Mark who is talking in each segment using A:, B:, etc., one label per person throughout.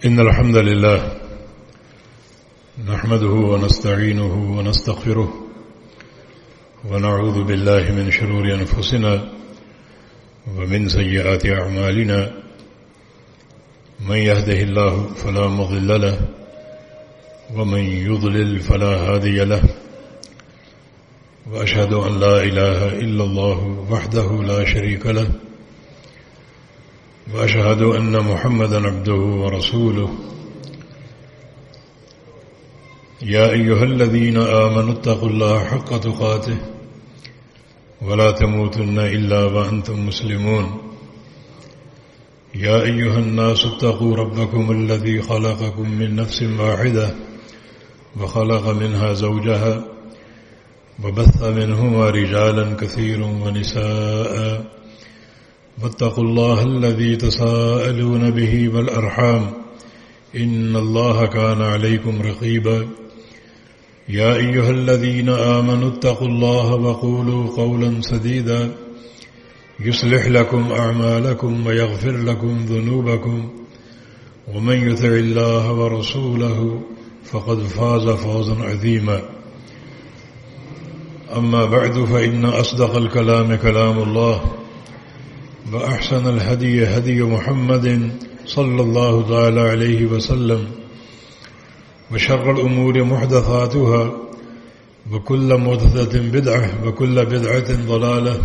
A: إن الحمد لله نحمده ونستعينه ونستغفره ونعوذ بالله من شرور أنفسنا ومن سيئات أعمالنا من يهده الله فلا مضل له ومن يضلل فلا هادي له وأشهد أن لا إله إلا الله وحده لا شريك له وأشهد أن محمدا عبده ورسوله يا أيها الذين آمنوا اتقوا الله حق تقاته ولا تموتن إلا وأنتم مسلمون يا أيها الناس اتقوا ربكم الذي خلقكم من نفس واحدة وخلق منها زوجها وبث منهما رجالا كثيرا ونساء واتقوا الله الذي تساءلون به والأرحام إن الله كان عليكم رقيبا يا أيها الذين آمنوا اتقوا الله وقولوا قولا سديدا يصلح لكم أعمالكم ويغفر لكم ذنوبكم ومن يطع الله ورسوله فقد فاز فوزا عظيما أما بعد فإن أصدق الكلام كلام الله وأحسن الهدي هدي محمد صلى الله تعالى عليه وسلم وشر الأمور محدثاتها وكل محدثة بدعة وكل بدعة ضلالة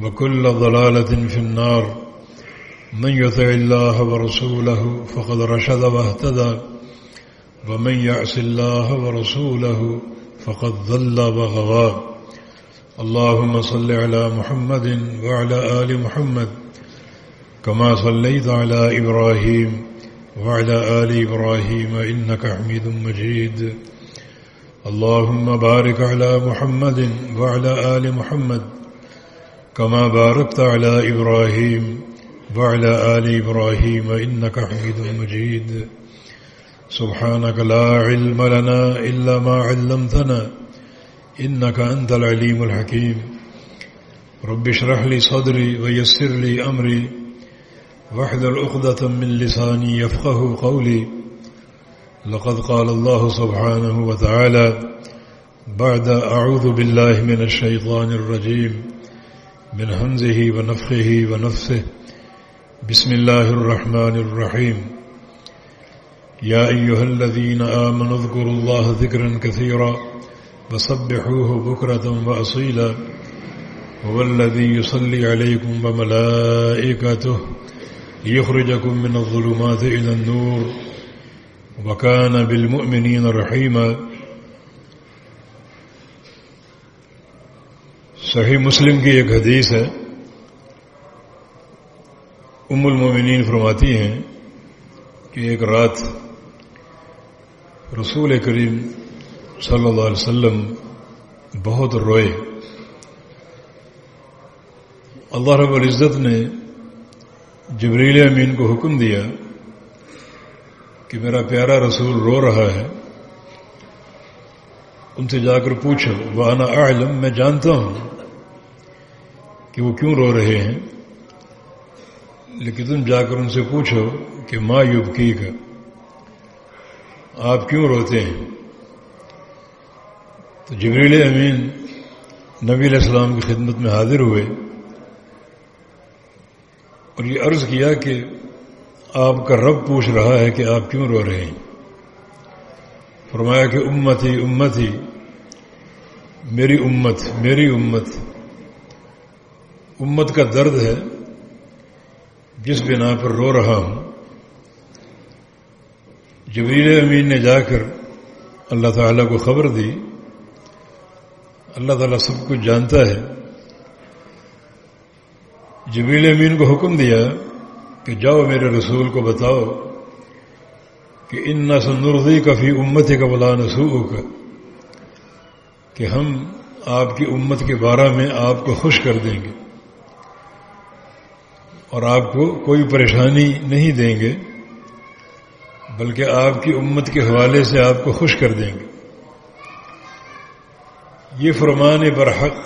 A: وكل ضلالة في النار من يطع الله ورسوله فقد رشد واهتدى ومن يعص الله ورسوله فقد ضل وغوى اللهم صل على محمد وعلى آل محمد كما صليت على إبراهيم وعلى آل إبراهيم إنك حميد مجيد اللهم بارك على محمد وعلى آل محمد كما باركت على إبراهيم وعلى آل إبراهيم إنك حميد مجيد سبحانك لا علم لنا إلا ما علمتنا إنك أنت العليم الحكيم رب اشرح لي صدري ويسر لي أمري واحلل عقدة من لساني يفقه قولي لقد قال الله سبحانه وتعالى بعد أعوذ بالله من الشيطان الرجيم من همزه ونفخه ونفثه بسم الله الرحمن الرحيم يا أيها الذين آمنوا اذكروا الله ذكرا كثيرا وسبحوه بكرة وأصيلا هو الذي يصلي عليكم وملائكته ليخرجكم من الظلمات إلى النور وكان بالمؤمنين رحيما صحیح مسلم کی ایک حدیث ہے ام المومنین فرماتی ہیں کہ ایک رات رسول کریم صلی اللہ علیہ وسلم بہت روئے. اللہ رب العزت نے جبریل امین کو حکم دیا کہ میرا پیارا رسول رو رہا ہے, ان سے جا کر پوچھو وانا اعلم, میں جانتا ہوں کہ وہ کیوں رو رہے ہیں, لیکن تم جا کر ان سے پوچھو کہ ما یبکیک, آپ کیوں روتے ہیں. تو جبریل امین نبی علیہ السلام کی خدمت میں حاضر ہوئے اور یہ عرض کیا کہ آپ کا رب پوچھ رہا ہے کہ آپ کیوں رو رہے ہیں. فرمایا کہ امتی امتی, میری امت میری امت, امت کا درد ہے جس بنا پر رو رہا ہوں. جبریل امین نے جا کر اللہ تعالیٰ کو خبر دی. اللہ تعالیٰ سب کچھ جانتا ہے. جبریل امین کو حکم دیا کہ جاؤ میرے رسول کو بتاؤ کہ انا سنرضیک فی امتک ولا نسوءک, کہ ہم آپ کی امت کے بارے میں آپ کو خوش کر دیں گے اور آپ کو کوئی پریشانی نہیں دیں گے, بلکہ آپ کی امت کے حوالے سے آپ کو خوش کر دیں گے. یہ فرمان برحق,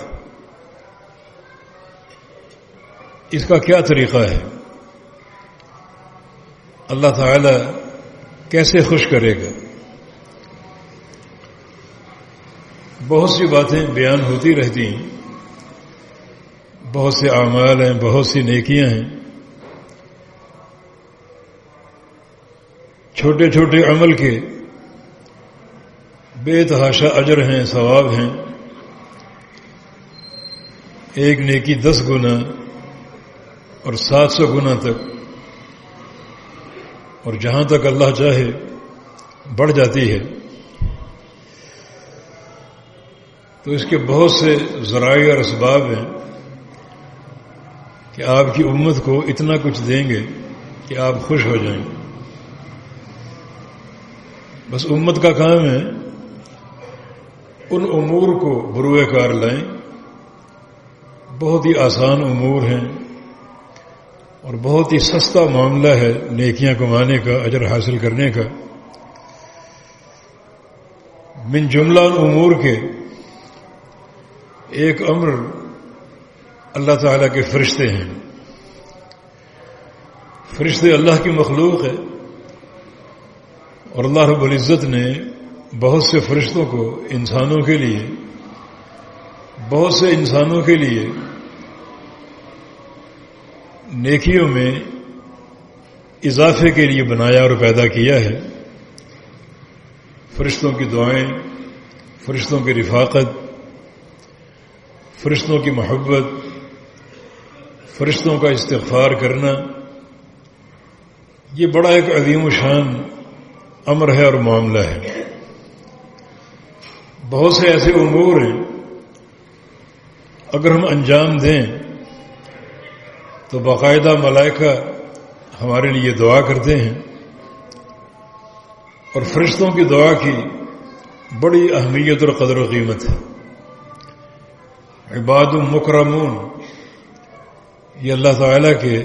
A: اس کا کیا طریقہ ہے؟ اللہ تعالی کیسے خوش کرے گا؟ بہت سی باتیں بیان ہوتی رہتی ہیں، بہت سے اعمال ہیں، بہت سی نیکیاں ہیں، چھوٹے چھوٹے عمل کے بے تحاشا اجر ہیں، ثواب ہیں، ایک نیکی 10 گنا اور 700 گنا تک، اور جہاں تک اللہ چاہے بڑھ جاتی ہے۔ تو اس کے بہت سے ذرائع اور اسباب ہیں کہ آپ کی امت کو اتنا کچھ دیں گے کہ آپ خوش ہو جائیں۔ بس امت کا کام ہے ان امور کو بروئے کار لائیں، بہت ہی آسان امور ہیں اور بہت ہی سستا معاملہ ہے نیکیاں کمانے کا، اجر حاصل کرنے کا۔ من جملہ امور کے ایک امر اللہ تعالیٰ کے فرشتے ہیں۔ فرشتے اللہ کی مخلوق ہے، اور اللہ رب العزت نے بہت سے فرشتوں کو انسانوں کے لیے، بہت سے انسانوں کے لیے نیکیوں میں اضافے کے لیے بنایا اور پیدا کیا ہے۔ فرشتوں کی دعائیں، فرشتوں کی رفاقت، فرشتوں کی محبت، فرشتوں کا استغفار کرنا، یہ بڑا ایک عظیم و شان امر ہے اور معاملہ ہے۔ بہت سے ایسے امور ہیں اگر ہم انجام دیں تو باقاعدہ ملائکہ ہمارے لیے دعا کرتے ہیں، اور فرشتوں کی دعا کی بڑی اہمیت اور قدر و قیمت ہے۔ عباد مکرمون، یہ اللہ تعالیٰ کے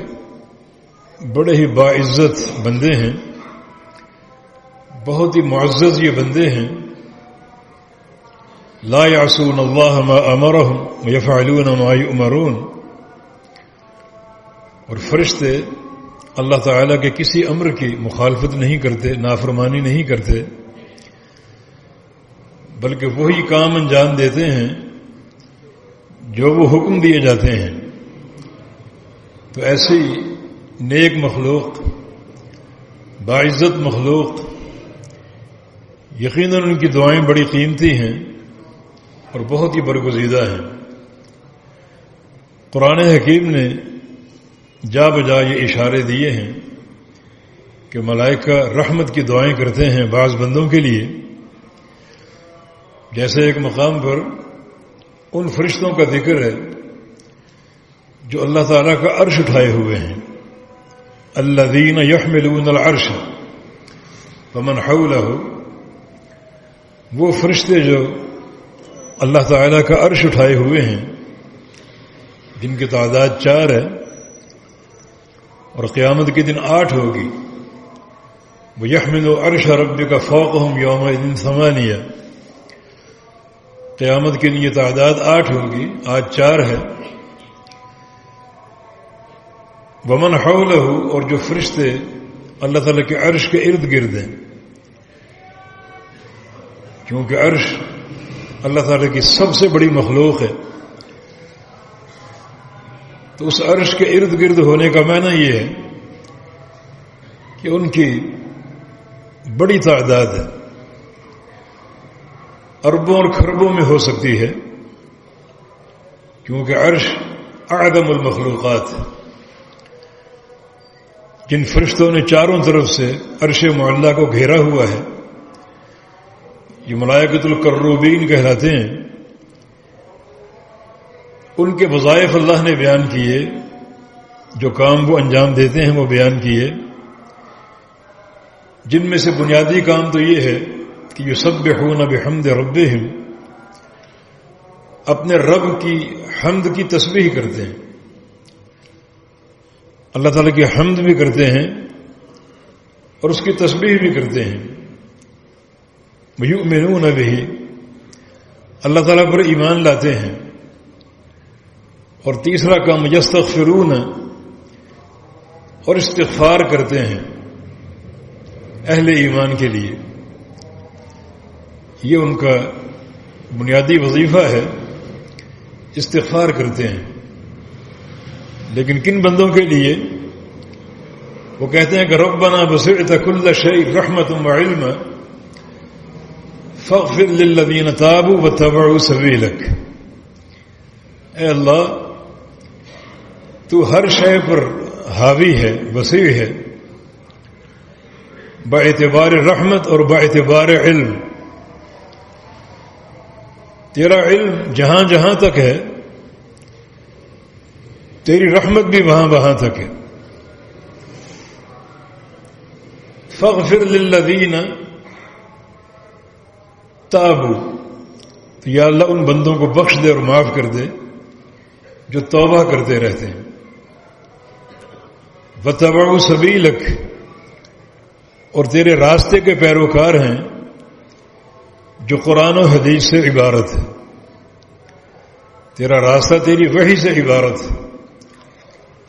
A: بڑے ہی باعزت بندے ہیں، بہت ہی معزز یہ بندے ہیں۔ لا یعصون اللہ ما امرہم ویفعلون ما یؤمرون، اور فرشتے اللہ تعالیٰ کے کسی امر کی مخالفت نہیں کرتے، نافرمانی نہیں کرتے، بلکہ وہی کام انجام دیتے ہیں جو وہ حکم دیے جاتے ہیں۔ تو ایسی نیک مخلوق، باعزت مخلوق، یقیناً ان کی دعائیں بڑی قیمتی ہیں اور بہت ہی برگزیدہ ہیں۔ قرآن حکیم نے جا بجا یہ اشارے دیے ہیں کہ ملائکہ رحمت کی دعائیں کرتے ہیں بعض بندوں کے لیے، جیسے ایک مقام پر ان فرشتوں کا ذکر ہے جو اللہ تعالیٰ کا عرش اٹھائے ہوئے ہیں۔ الذین یحملون العرش ومن حولہ، وہ فرشتے جو اللہ تعالیٰ کا عرش اٹھائے ہوئے ہیں، جن کی تعداد 4 ہے اور قیامت کے دن 8 ہوگی۔ وَيَحْمِلُ عَرْشَ رَبِّكَ فَوْقَهُمْ يَوْمَئِذٍ ثَمَانِيَةٌ، قیامت کے لیے تعداد 8 ہوگی، آج 4 ہے۔ ومن حولہ، اور جو فرشتے اللہ تعالیٰ کے عرش کے ارد گرد ہیں، کیونکہ عرش اللہ تعالیٰ کی سب سے بڑی مخلوق ہے، تو اس عرش کے ارد گرد ہونے کا معنی یہ ہے کہ ان کی بڑی تعداد ہے، اربوں اور کھربوں میں ہو سکتی ہے، کیونکہ عرش اعظم المخلوقات ہے۔ جن فرشتوں نے چاروں طرف سے عرش معلیٰ کو گھیرا ہوا ہے، یہ ملائکۃ الکروبین کہلاتے ہیں۔ ان کے وظائف اللہ نے بیان کیے، جو کام وہ انجام دیتے ہیں وہ بیان کیے، جن میں سے بنیادی کام تو یہ ہے کہ یسبحون بحمد ربہم، اپنے رب کی حمد کی تسبیح کرتے ہیں، اللہ تعالیٰ کی حمد بھی کرتے ہیں اور اس کی تسبیح بھی کرتے ہیں۔ وَيُؤْمِنُونَ بِهِ، اللہ تعالیٰ پر ایمان لاتے ہیں۔ اور تیسرا کام یستغفرون، اور استغفار کرتے ہیں۔ اہل ایمان کے لیے یہ ان کا بنیادی وظیفہ ہے، استغفار کرتے ہیں۔ لیکن کن بندوں کے لیے؟ وہ کہتے ہیں کہ ربنا وسعت كل شيء رحمة وعلما فاغفر للذین تابوا واتبعوا سبیلک۔ اے اللہ تو ہر شے پر حاوی ہے، وسیع ہے، باعتبار رحمت اور باعتبار علم۔ تیرا علم جہاں جہاں تک ہے، تیری رحمت بھی وہاں وہاں تک ہے۔ فاغفر للذین تابوا، تو یا اللہ ان بندوں کو بخش دے اور معاف کر دے جو توبہ کرتے رہتے ہیں۔ واتبعوا سبیلک، اور تیرے راستے کے پیروکار ہیں جو قرآن و حدیث سے عبارت ہے۔ تیرا راستہ تیری وحی سے عبارت ہے۔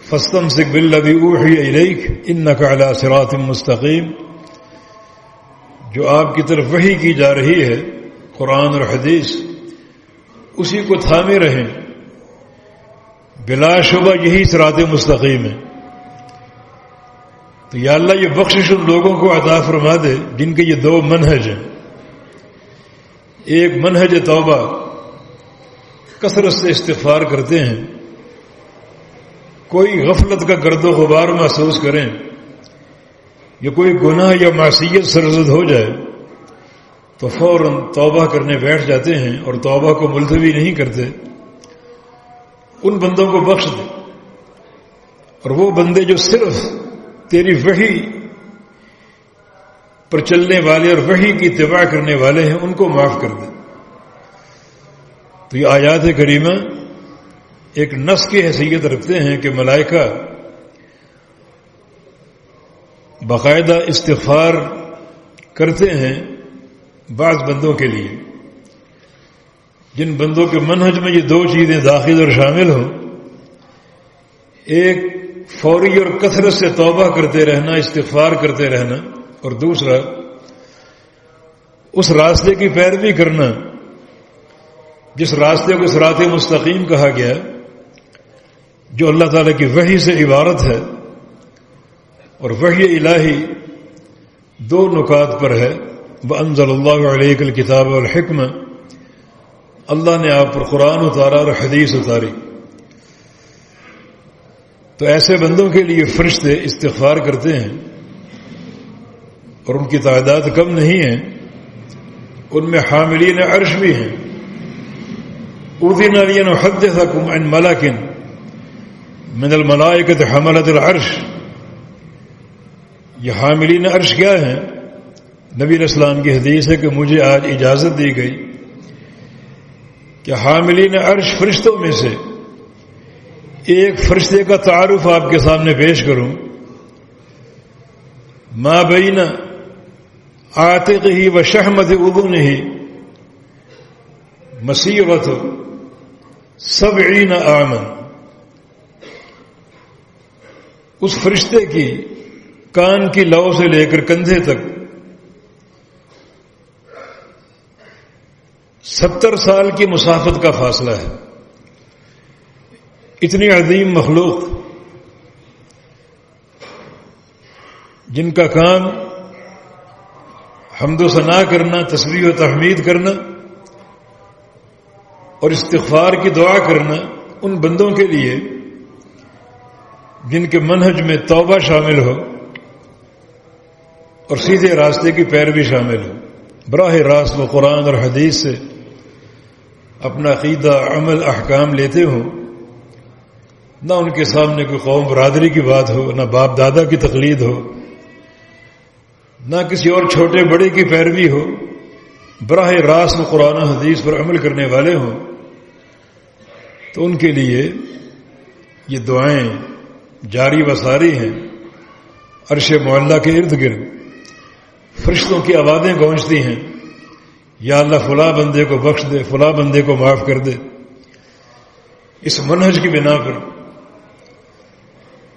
A: فاستمسک بالذی اوحی الیک انک علی صراط مستقیم، جو آپ کی طرف وحی کی جا رہی ہے قرآن اور حدیث، اسی کو تھامے رہیں، بلا شبہ یہی صراط مستقیم ہے۔ تو یا اللہ یہ بخشش ان لوگوں کو عطا فرما دے جن کے یہ دو منہج ہیں۔ ایک منہج توبہ، کثرت سے استغفار کرتے ہیں، کوئی غفلت کا گرد و غبار محسوس کریں یا کوئی گناہ یا معصیت سرزد ہو جائے تو فوراً توبہ کرنے بیٹھ جاتے ہیں اور توبہ کو ملتوی نہیں کرتے۔ ان بندوں کو بخش دے، اور وہ بندے جو صرف تیری وحی پر چلنے والے اور وحی کی اتباع کرنے والے ہیں ان کو معاف کر دے۔ تو یہ آیات کریمہ ایک نص کی حیثیت رکھتے ہیں کہ ملائکہ باقاعدہ استغفار کرتے ہیں بعض بندوں کے لیے، جن بندوں کے منہج میں یہ دو چیزیں داخل اور شامل ہوں، ایک فوری اور کثرت سے توبہ کرتے رہنا، استغفار کرتے رہنا، اور دوسرا اس راستے کی پیروی کرنا جس راستے کو صراط مستقیم کہا گیا، جو اللہ تعالیٰ کی وحی سے عبارت ہے۔ اور وحی الہی دو نکات پر ہے، وَأَنزَلَ اللَّهُ عَلَيْكَ الْكِتَابَ وَالْحِكْمَةَ، اللہ نے آپ پر قرآن اتارا اور حدیث اتاری۔ تو ایسے بندوں کے لیے فرشتے استغفار کرتے ہیں، اور ان کی تعداد کم نہیں ہے، ان میں حاملین عرش بھی ہیں۔ أُذِنَ لِي أَنْ أُحَدِّثَكُمْ عَنْ مَلَكٍ مِنَ الْمَلَائِكَةِ حَمَلَةِ الْعَرْشِ۔ یہ حاملین عرش کیا ہیں؟ نبی علیہ السلام کی حدیث ہے کہ مجھے آج اجازت دی گئی کہ حاملین عرش فرشتوں میں سے ایک فرشتے کا تعارف آپ کے سامنے پیش کروں۔ ما بین عاتقہ و شحمۃ اذنہ مسیرۃ 70 عاما، اس فرشتے کی کان کی لو سے لے کر کندھے تک 70 سال کی مسافت کا فاصلہ ہے۔ اتنی عظیم مخلوق جن کا کام حمد و ثنا کرنا، تسبیح و تحمید کرنا اور استغفار کی دعا کرنا، ان بندوں کے لیے جن کے منہج میں توبہ شامل ہو اور سیدھے راستے کی پیروی شامل ہو، براہ راست وہ قرآن اور حدیث سے اپنا عقیدہ، عمل، احکام لیتے ہوں، نہ ان کے سامنے کوئی قوم برادری کی بات ہو، نہ باپ دادا کی تقلید ہو، نہ کسی اور چھوٹے بڑے کی پیروی ہو، براہ راست وہ قرآن و حدیث پر عمل کرنے والے ہوں، تو ان کے لیے یہ دعائیں جاری و ساری ہیں۔ عرش معلیٰ کے ارد گرد فرشتوں کی آوازیں گونجتی ہیں، یا اللہ فلاں بندے کو بخش دے، فلاں بندے کو معاف کر دے، اس منہج کی بنا پر۔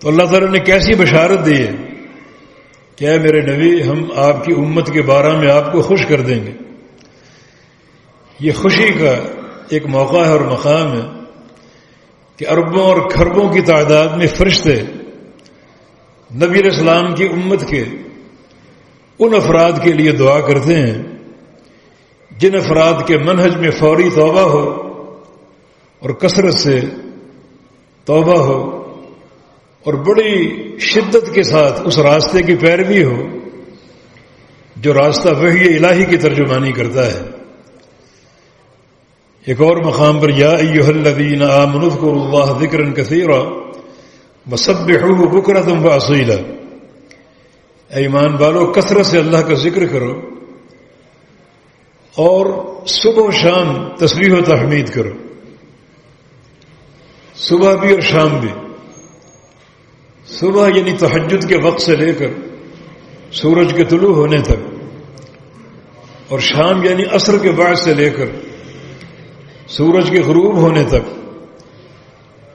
A: تو اللہ تعالیٰ نے کیسی بشارت دی ہے کہ اے میرے نبی ہم آپ کی امت کے بارے میں آپ کو خوش کر دیں گے۔ یہ خوشی کا ایک موقع ہے اور مقام ہے کہ اربوں اور کھربوں کی تعداد میں فرشتے نبی علیہ السلام کی امت کے ان افراد کے لیے دعا کرتے ہیں جن افراد کے منہج میں فوری توبہ ہو اور کثرت سے توبہ ہو اور بڑی شدت کے ساتھ اس راستے کی پیروی ہو جو راستہ وحی الہی کی ترجمانی کرتا ہے۔ ایک اور مقام پر یا ایھا الذین آمنوا اذکروا اللہ ذکرا کثیرا وسبحوہ بکرۃ واصیلا، اے ایمان والو کثرت سے اللہ کا ذکر کرو اور صبح و شام تسبیح و تحمید کرو، صبح بھی اور شام بھی۔ صبح یعنی تہجد کے وقت سے لے کر سورج کے طلوع ہونے تک، اور شام یعنی عصر کے بعد سے لے کر سورج کے غروب ہونے تک،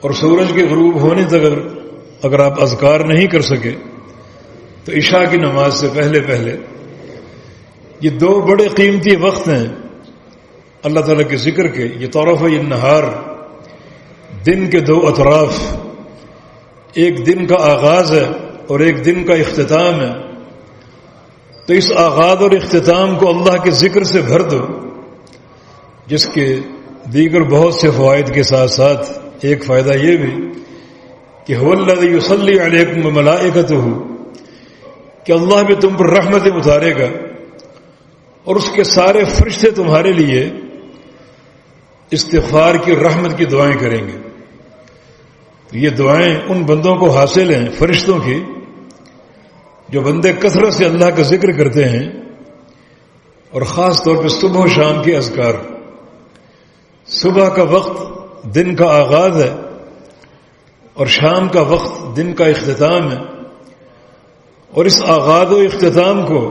A: اور سورج کے غروب ہونے تک اگر آپ اذکار نہیں کر سکے تو عشاء کی نماز سے پہلے پہلے یہ دو بڑے قیمتی وقت ہیں اللہ تعالیٰ کے ذکر کے۔ یہ طرفی النہار، دن کے دو اطراف، ایک دن کا آغاز ہے اور ایک دن کا اختتام ہے، تو اس آغاز اور اختتام کو اللہ کے ذکر سے بھر دو، جس کے دیگر بہت سے فوائد کے ساتھ ساتھ ایک فائدہ یہ بھی کہ هو الذی یصلی علیکم وملائکتہ، کہ اللہ بھی تم پر رحمتیں اتارے گا اور اس کے سارے فرشتے تمہارے لیے استغفار کی رحمت کی دعائیں کریں گے۔ یہ دعائیں ان بندوں کو حاصل ہیں فرشتوں کی جو بندے کثرت سے اللہ کا ذکر کرتے ہیں، اور خاص طور پہ صبح و شام کے اذکار۔ صبح کا وقت دن کا آغاز ہے اور شام کا وقت دن کا اختتام ہے، اور اس آغاز و اختتام کو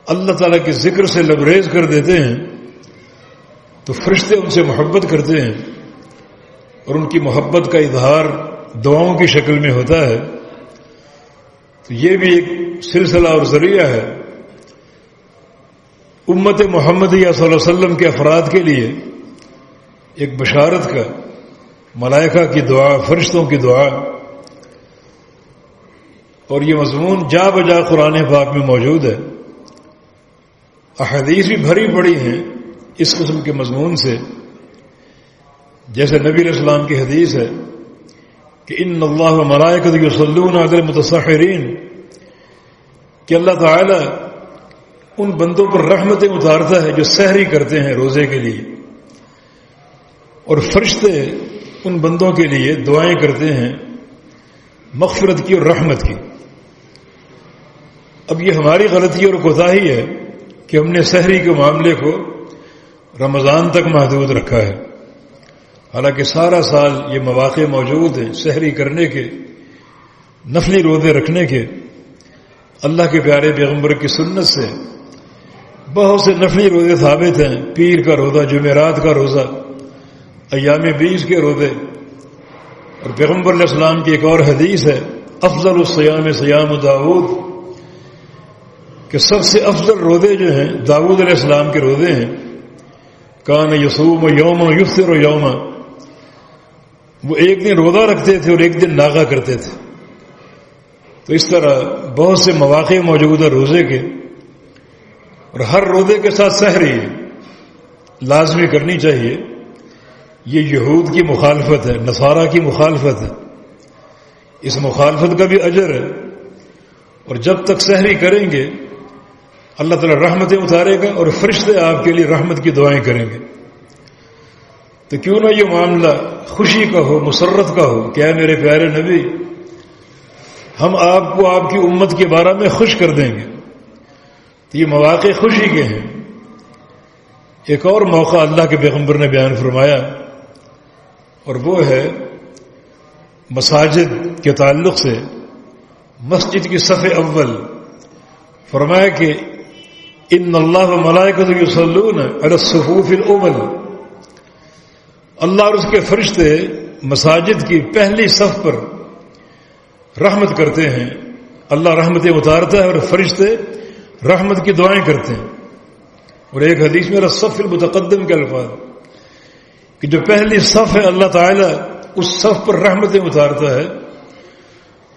A: اللہ تعالیٰ کے ذکر سے لبریز کر دیتے ہیں تو فرشتے ان سے محبت کرتے ہیں، اور ان کی محبت کا اظہار دعاؤں کی شکل میں ہوتا ہے۔ تو یہ بھی ایک سلسلہ اور ذریعہ ہے امت محمدیہ صلی اللہ علیہ وسلم کے افراد کے لیے ایک بشارت کا، ملائکہ کی دعا، فرشتوں کی دعا، اور یہ مضمون جا بجا قرآن پاک میں موجود ہے۔ احادیث بھی بھری پڑی ہیں اس قسم کے مضمون سے، جیسے نبی علیہ السلام کی حدیث ہے کہ ان اللہ وملائکتہ یصلون علی المتصحرین، کہ اللہ تعالی ان بندوں پر رحمتیں اتارتا ہے جو سحری کرتے ہیں روزے کے لیے، اور فرشتے ان بندوں کے لیے دعائیں کرتے ہیں مغفرت کی اور رحمت کی۔ اب یہ ہماری غلطی اور کوتاہی ہے کہ ہم نے سحری کے معاملے کو رمضان تک محدود رکھا ہے، حالانکہ سارا سال یہ مواقع موجود ہیں سحری کرنے کے، نفلی روزے رکھنے کے۔ اللہ کے پیارے پیغمبر کی سنت سے بہت سے نفلی روزے ثابت ہیں، پیر کا روزہ، جمعرات کا روزہ، ایام 20 کے روزے، اور پیغمبر علیہ السلام کی ایک اور حدیث ہے افضل الصیام صیام داؤد، کہ سب سے افضل روزے جو ہیں داؤد علیہ السلام کے روزے ہیں۔ کان یصوم یوما یفطر یوما، وہ ایک دن روزہ رکھتے تھے اور ایک دن ناغہ کرتے تھے۔ تو اس طرح بہت سے مواقع موجود ہیں روزے کے، اور ہر روزے کے ساتھ سحری لازمی کرنی چاہیے۔ یہ یہود کی مخالفت ہے، نصارہ کی مخالفت ہے، اس مخالفت کا بھی اجر ہے، اور جب تک سحری کریں گے اللہ تعالیٰ رحمتیں اتارے گا اور فرشتے آپ کے لیے رحمت کی دعائیں کریں گے۔ تو کیوں نہ یہ معاملہ خوشی کا ہو، مسرت کا ہو کہ اے میرے پیارے نبی ہم آپ کو آپ کی امت کے بارے میں خوش کر دیں گے۔ تو یہ مواقع خوشی کے ہیں۔ ایک اور موقع اللہ کے پیغمبر نے بیان فرمایا، اور وہ ہے مساجد کے تعلق سے مسجد کی صف اول۔ فرمایا کہ ان اللہ وملائکتہ یصلون علی الصفوف الاول، اللہ اور اس کے فرشتے مساجد کی پہلی صف پر رحمت کرتے ہیں، اللہ رحمتیں اتارتا ہے اور فرشتے رحمت کی دعائیں کرتے ہیں. اور ایک حدیث میں الصف المتقدم کے الفاظ کہ جو پہلی صف ہے اللہ تعالیٰ اس صف پر رحمتیں اتارتا ہے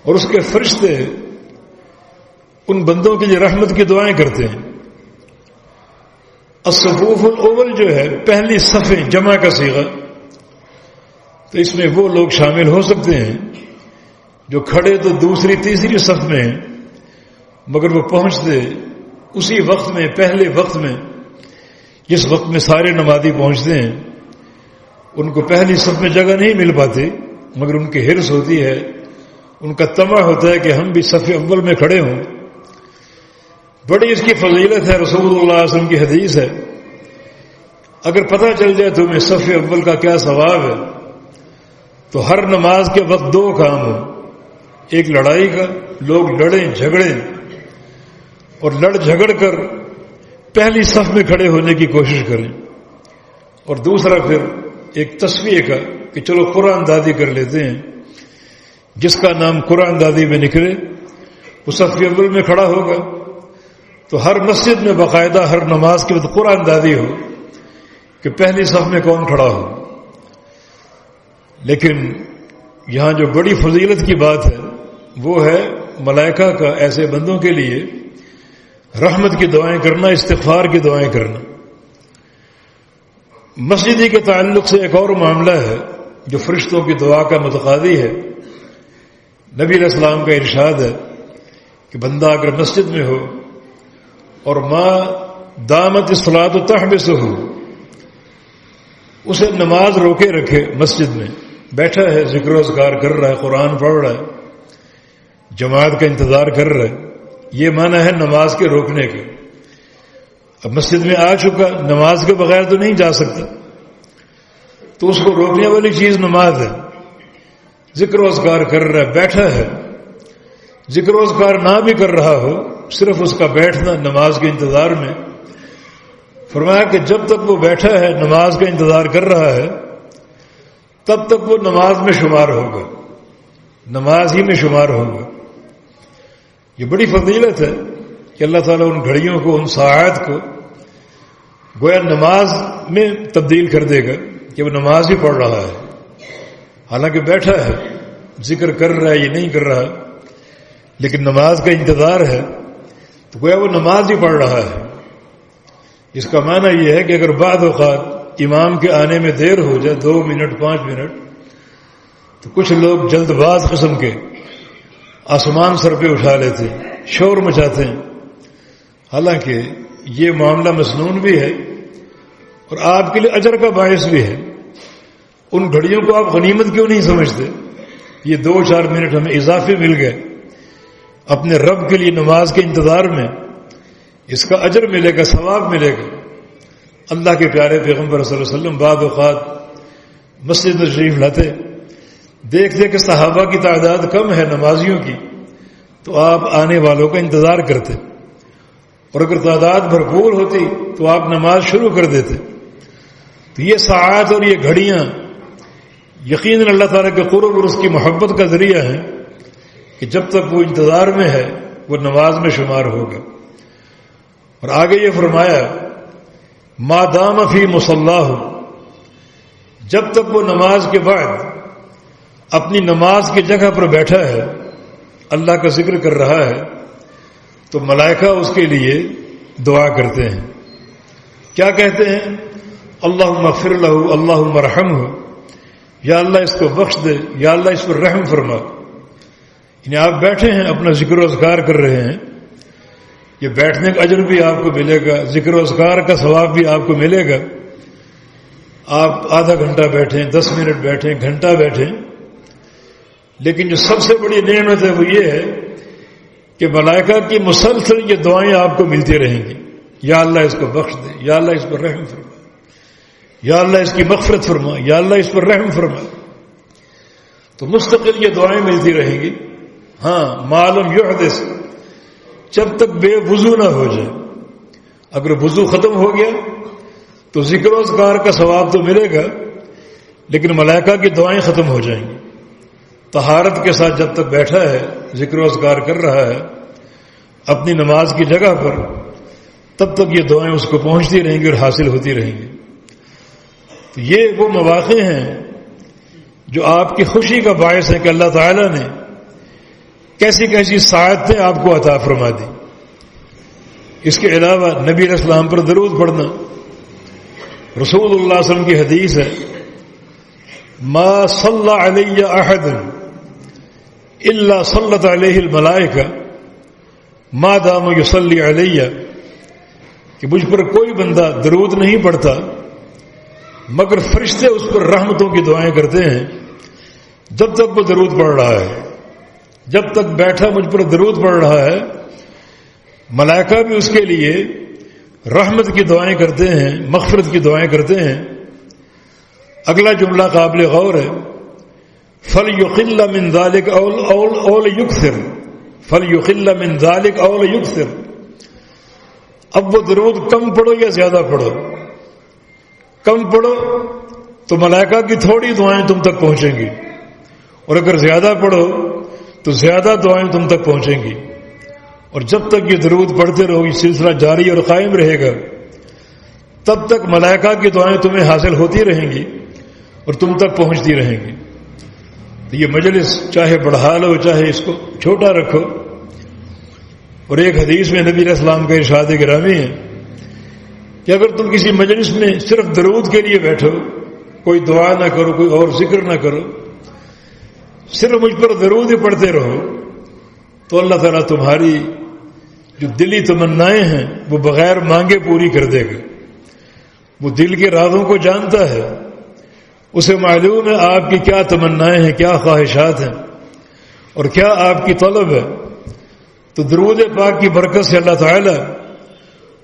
A: اور اس کے فرشتے ان بندوں کے لیے رحمت کی دعائیں کرتے ہیں. الصفوف الاول جو ہے پہلی صفیں جمع کا صیغہ، تو اس میں وہ لوگ شامل ہو سکتے ہیں جو کھڑے تو دوسری تیسری صف میں ہیں مگر وہ پہنچتے اسی وقت میں، پہلے وقت میں جس وقت میں سارے نمازی پہنچتے ہیں. ان کو پہلی صف میں جگہ نہیں مل پاتی مگر ان کی حرص ہوتی ہے، ان کا طمع ہوتا ہے کہ ہم بھی صف اول میں کھڑے ہوں. بڑی اس کی فضیلت ہے. رسول اللہ صلی اللہ علیہ وسلم کی حدیث ہے اگر پتہ چل جائے تمہیں صف اول کا کیا ثواب ہے تو ہر نماز کے وقت دو کام ہوں. ایک لڑائی کا، لوگ لڑیں جھگڑیں اور لڑ جھگڑ کر پہلی صف میں کھڑے ہونے کی کوشش کریں، اور دوسرا پھر ایک تصفیہ کا کہ چلو قرآن دادی کر لیتے ہیں. جس کا نام قرآن دادی میں نکلے وہ صف اول میں کھڑا ہوگا. تو ہر مسجد میں باقاعدہ ہر نماز کے وقت قرآن دادی ہو کہ پہلی صف میں کون کھڑا ہو. لیکن یہاں جو بڑی فضیلت کی بات ہے وہ ہے ملائکہ کا ایسے بندوں کے لیے رحمت کی دعائیں کرنا، استغفار کی دعائیں کرنا. مسجدی کے تعلق سے ایک اور معاملہ ہے جو فرشتوں کی دعا کا متقاضی ہے. نبی علیہ السلام کا ارشاد ہے کہ بندہ اگر مسجد میں ہو اور ما دامت الصلاۃ تحبسہ، اسے نماز روکے رکھے، مسجد میں بیٹھا ہے، ذکر و اذکار کر رہا ہے، قرآن پڑھ رہا ہے، جماعت کا انتظار کر رہا ہے، یہ معنی ہے نماز کے روکنے کے. اب مسجد میں آ چکا، نماز کے بغیر تو نہیں جا سکتا، تو اس کو روکنے والی چیز نماز ہے. ذکر و اذکار کر رہا ہے، بیٹھا ہے، ذکر و اذکار نہ بھی کر رہا ہو، صرف اس کا بیٹھنا نماز کے انتظار میں. فرمایا کہ جب تک وہ بیٹھا ہے نماز کا انتظار کر رہا ہے تب تک وہ نماز میں شمار ہوگا، نماز ہی میں شمار ہوگا. یہ بڑی فضیلت ہے کہ اللہ تعالیٰ ان گھڑیوں کو، ان ساعات کو گویا نماز میں تبدیل کر دے گا کہ وہ نماز ہی پڑھ رہا ہے. حالانکہ بیٹھا ہے، ذکر کر رہا ہے، یہ نہیں کر رہا، لیکن نماز کا انتظار ہے تو گویا وہ نماز ہی پڑھ رہا ہے. اس کا معنی یہ ہے کہ اگر بعض اوقات امام کے آنے میں دیر ہو جائے، 2 منٹ 5 منٹ، تو کچھ لوگ جلد باز قسم کے آسمان سر پہ اٹھا لیتے ہیں، شور مچاتے ہیں. حالانکہ یہ معاملہ مسنون بھی ہے اور آپ کے لیے اجر کا باعث بھی ہے. ان گھڑیوں کو آپ غنیمت کیوں نہیں سمجھتے؟ یہ 2-4 منٹ ہمیں اضافی مل گئے اپنے رب کے لیے نماز کے انتظار میں، اس کا اجر ملے گا، ثواب ملے گا. اللہ کے پیارے پیغمبر صلی اللہ علیہ وسلم بعض اوقات مسجد میں تشریف لاتے، دیکھتے کہ صحابہ کی تعداد کم ہے نمازیوں کی، تو آپ آنے والوں کا انتظار کرتے، اور اگر تعداد بھرپور ہوتی تو آپ نماز شروع کر دیتے. تو یہ ساعات اور یہ گھڑیاں یقیناً اللہ تعالیٰ کے قرب اور اس کی محبت کا ذریعہ ہیں کہ جب تک وہ انتظار میں ہے وہ نماز میں شمار ہوگا. اور آگے یہ فرمایا ما دام فی مصلاہ، جب تک وہ نماز کے بعد اپنی نماز کی جگہ پر بیٹھا ہے، اللہ کا ذکر کر رہا ہے، تو ملائکہ اس کے لیے دعا کرتے ہیں. کیا کہتے ہیں؟ اللہم اغفر لہ، اللہم ارحمہ، یا اللہ اس کو بخش دے، یا اللہ اس پر رحم فرما. یعنی آپ بیٹھے ہیں، اپنا ذکر و اذکار کر رہے ہیں، یہ بیٹھنے کا اجر بھی آپ کو ملے گا، ذکر و اذکار کا ثواب بھی آپ کو ملے گا. آپ آدھا گھنٹہ بیٹھیں، 10 منٹ بیٹھیں، گھنٹہ بیٹھیں، لیکن جو سب سے بڑی نعمت ہے وہ یہ ہے کہ ملائکہ کی مسلسل یہ دعائیں آپ کو ملتی رہیں گی. یا اللہ اس کو بخش دے، یا اللہ اس پر رحم فرما، یا اللہ اس کی مغفرت فرما، یا اللہ اس پر رحم فرما. تو مستقل یہ دعائیں ملتی رہیں گی. ہاں، معلوم یحدث، جب تک بے وضو نہ ہو جائے. اگر وضو ختم ہو گیا تو ذکر و اذکار کا ثواب تو ملے گا، لیکن ملائکہ کی دعائیں ختم ہو جائیں گی. طہارت کے ساتھ جب تک بیٹھا ہے، ذکر و اذکار کر رہا ہے اپنی نماز کی جگہ پر، تب تک یہ دعائیں اس کو پہنچتی رہیں گی اور حاصل ہوتی رہیں گی۔ تو یہ وہ مواقع ہیں جو آپ کی خوشی کا باعث ہے کہ اللہ تعالیٰ نے کیسی کیسی سعادتیں آپ کو عطا فرما دی۔ اس کے علاوہ نبی علیہ السلام پر درود پڑھنا، رسول اللہ صلی اللہ علیہ وسلم کی حدیث ہے، ما صلی علی احد الا صلت علیہ الملائکہ ما دام یصلی علی، کہ مجھ پر کوئی بندہ درود نہیں پڑھتا مگر فرشتے اس پر رحمتوں کی دعائیں کرتے ہیں جب تک وہ درود پڑھ رہا ہے۔ جب تک بیٹھا مجھ پر درود پڑھ رہا ہے، ملائکہ بھی اس کے لیے رحمت کی دعائیں کرتے ہیں، مغفرت کی دعائیں کرتے ہیں۔ اگلا جملہ قابل غور ہے، فَلْيُقِلَّ مِنْ ذَلِكَ أَوْ لِيُكْثِرْ، فَلْيُقِلَّ مِنْ ذَلِكَ أَوْ لِيُكْثِرْ۔ اب وہ درود کم پڑھو یا زیادہ پڑھو، کم پڑھو تو ملائکہ کی تھوڑی دعائیں تم تک پہنچیں گی، اور اگر زیادہ پڑھو تو زیادہ دعائیں تم تک پہنچیں گی۔ اور جب تک یہ درود پڑھتے رہو، یہ سلسلہ جاری اور قائم رہے گا، تب تک ملائکہ کی دعائیں تمہیں حاصل ہوتی رہیں گی اور تم تک پہنچتی رہیں گی۔ تو یہ مجلس چاہے بڑھا لو چاہے اس کو چھوٹا رکھو۔ اور ایک حدیث میں نبی علیہ السلام کا ارشاد گرامی ہے کہ اگر تم کسی مجلس میں صرف درود کے لیے بیٹھو، کوئی دعا نہ کرو، کوئی اور ذکر نہ کرو، صرف مجھ پر درود ہی پڑھتے رہو، تو اللہ تعالیٰ تمہاری جو دلی تمنائیں ہیں وہ بغیر مانگے پوری کر دے گا۔ وہ دل کے رازوں کو جانتا ہے، اسے معلوم ہے آپ کی کیا تمنائیں ہیں، کیا خواہشات ہیں اور کیا آپ کی طلب ہے۔ تو درود پاک کی برکت سے اللہ تعالیٰ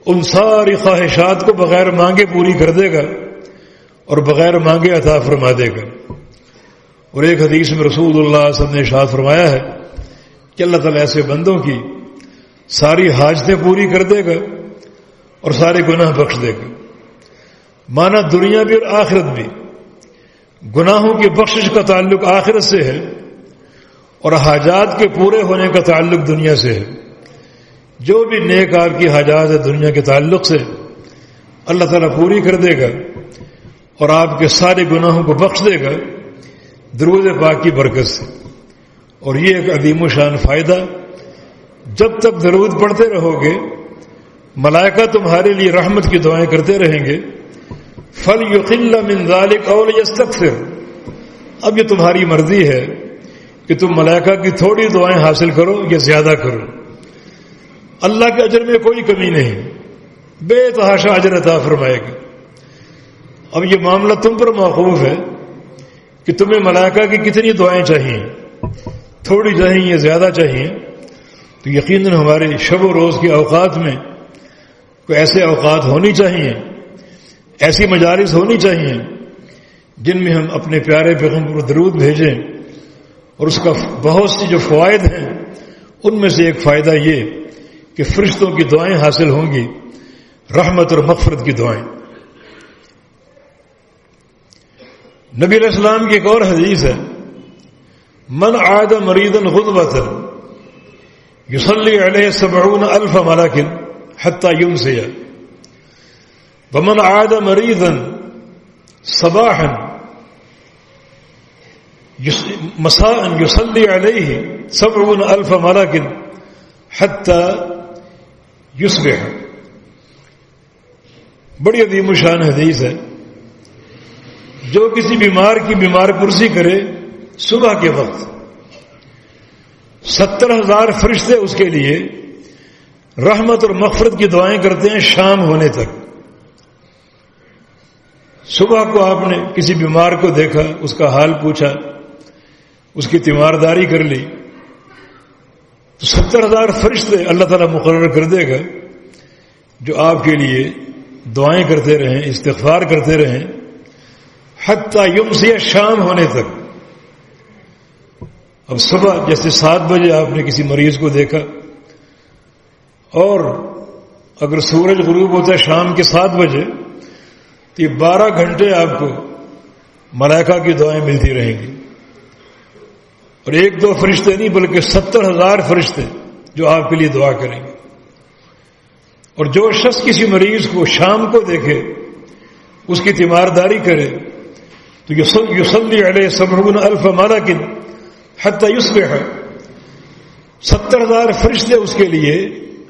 A: ان ساری خواہشات کو بغیر مانگے پوری کر دے گا اور بغیر مانگے عطا فرما دے گا۔ اور ایک حدیث میں رسول اللہ صلی اللہ علیہ وسلم نے ارشاد فرمایا ہے کہ اللہ تعالیٰ ایسے بندوں کی ساری حاجتیں پوری کر دے گا اور سارے گناہ بخش دے گا۔ مانا دنیا بھی اور آخرت بھی، گناہوں کی بخشش کا تعلق آخرت سے ہے اور حاجات کے پورے ہونے کا تعلق دنیا سے ہے۔ جو بھی نیک آپ کی حاجات ہے دنیا کے تعلق سے اللہ تعالیٰ پوری کر دے گا اور آپ کے سارے گناہوں کو بخش دے گا درود پاک کی برکت سے۔ اور یہ ایک عظیم و شان فائدہ، جب تک درود پڑھتے رہو گے ملائکہ تمہارے لیے رحمت کی دعائیں کرتے رہیں گے۔ فَلْيُقِلَّ مِنْ ذَلِكَ أَوْ لِيَسْتَكْثِرْ، اب یہ تمہاری مرضی ہے کہ تم ملائکہ کی تھوڑی دعائیں حاصل کرو یا زیادہ کرو۔ اللہ کے اجر میں کوئی کمی نہیں، بے تحاشا اجر عطا فرمائے گا۔ اب یہ معاملہ تم پر موقوف ہے کہ تمہیں ملائکہ کی کتنی دعائیں چاہیے، تھوڑی چاہیے یا زیادہ چاہیے۔ تو یقیناً ہمارے شب و روز کے اوقات میں کوئی ایسے اوقات ہونی چاہیے، ایسی مجالس ہونی چاہیے جن میں ہم اپنے پیارے پیغمبر پر درود بھیجیں، اور اس کا بہت سی جو فوائد ہیں ان میں سے ایک فائدہ یہ کہ فرشتوں کی دعائیں حاصل ہوں گی، رحمت اور مغفرت کی دعائیں۔ نبی علیہ السلام کی ایک اور حدیث ہے، من عاد مریضا غدوة یصلی علیہ 70,000 ملک حتی یمسی، ومن عاد مریضا صباحا مساء یصلی علیہ 70,000 ملک حتی یصبح۔ بڑی عظیم و شان حدیث ہے، جو کسی بیمار کی بیمار پرسی کرے صبح کے وقت 70,000 فرشتے اس کے لیے رحمت اور مغفرت کی دعائیں کرتے ہیں شام ہونے تک۔ صبح کو آپ نے کسی بیمار کو دیکھا، اس کا حال پوچھا، اس کی تیمارداری کر لی، تو 70,000 فرشتے اللہ تعالیٰ مقرر کر دے گا جو آپ کے لیے دعائیں کرتے رہیں، استغفار کرتے رہیں حتی یمسی، شام ہونے تک۔ اب صبح جیسے 7 بجے آپ نے کسی مریض کو دیکھا، اور اگر سورج غروب ہوتا ہے شام کے 7 بجے تو یہ 12 گھنٹے آپ کو ملائکہ کی دعائیں ملتی رہیں گی۔ اور 1-2 فرشتے نہیں بلکہ 70,000 فرشتے جو آپ کے لیے دعا کریں گے. اور جو شخص کسی مریض کو شام کو دیکھے اس کی تیمارداری کرے تو یصلی علیہ 70,000 ملک حتی یصبح. 70,000 فرشتے اس کے لیے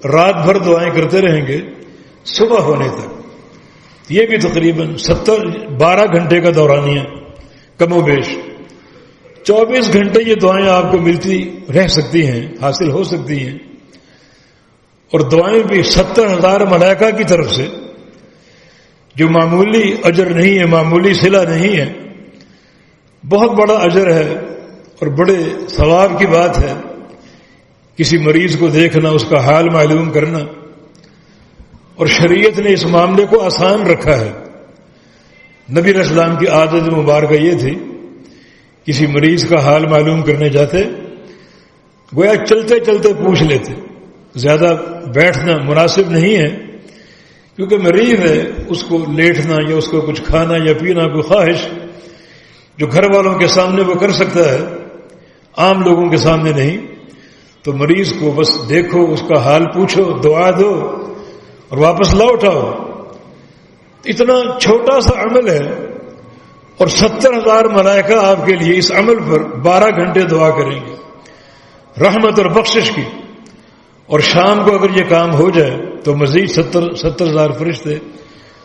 A: رات بھر دعائیں کرتے رہیں گے صبح ہونے تک. یہ بھی تقریباً 12 گھنٹے کا دورانیہ کم و بیش. 24 گھنٹے یہ دعائیں آپ کو ملتی رہ سکتی ہیں، حاصل ہو سکتی ہیں. اور دعائیں بھی 70,000 ملائکہ کی طرف سے، جو معمولی اجر نہیں ہے، معمولی صلہ نہیں ہے، بہت بڑا اجر ہے اور بڑے ثواب کی بات ہے. کسی مریض کو دیکھنا، اس کا حال معلوم کرنا، اور شریعت نے اس معاملے کو آسان رکھا ہے. نبی علیہ السلام کی عادت مبارکہ یہ تھی، کسی مریض کا حال معلوم کرنے جاتے گویا چلتے چلتے پوچھ لیتے. زیادہ بیٹھنا مناسب نہیں ہے کیونکہ مریض ہے، اس کو لیٹنا یا اس کو کچھ کھانا یا پینا کوئی خواہش جو گھر والوں کے سامنے وہ کر سکتا ہے، عام لوگوں کے سامنے نہیں. تو مریض کو بس دیکھو، اس کا حال پوچھو، دعا دو اور واپس لوٹ آؤ. اتنا چھوٹا سا عمل ہے اور 70,000 ملائکہ آپ کے لیے اس عمل پر 12 گھنٹے دعا کریں گے رحمت اور بخشش کی. اور شام کو اگر یہ کام ہو جائے تو مزید 70,000 فرشتے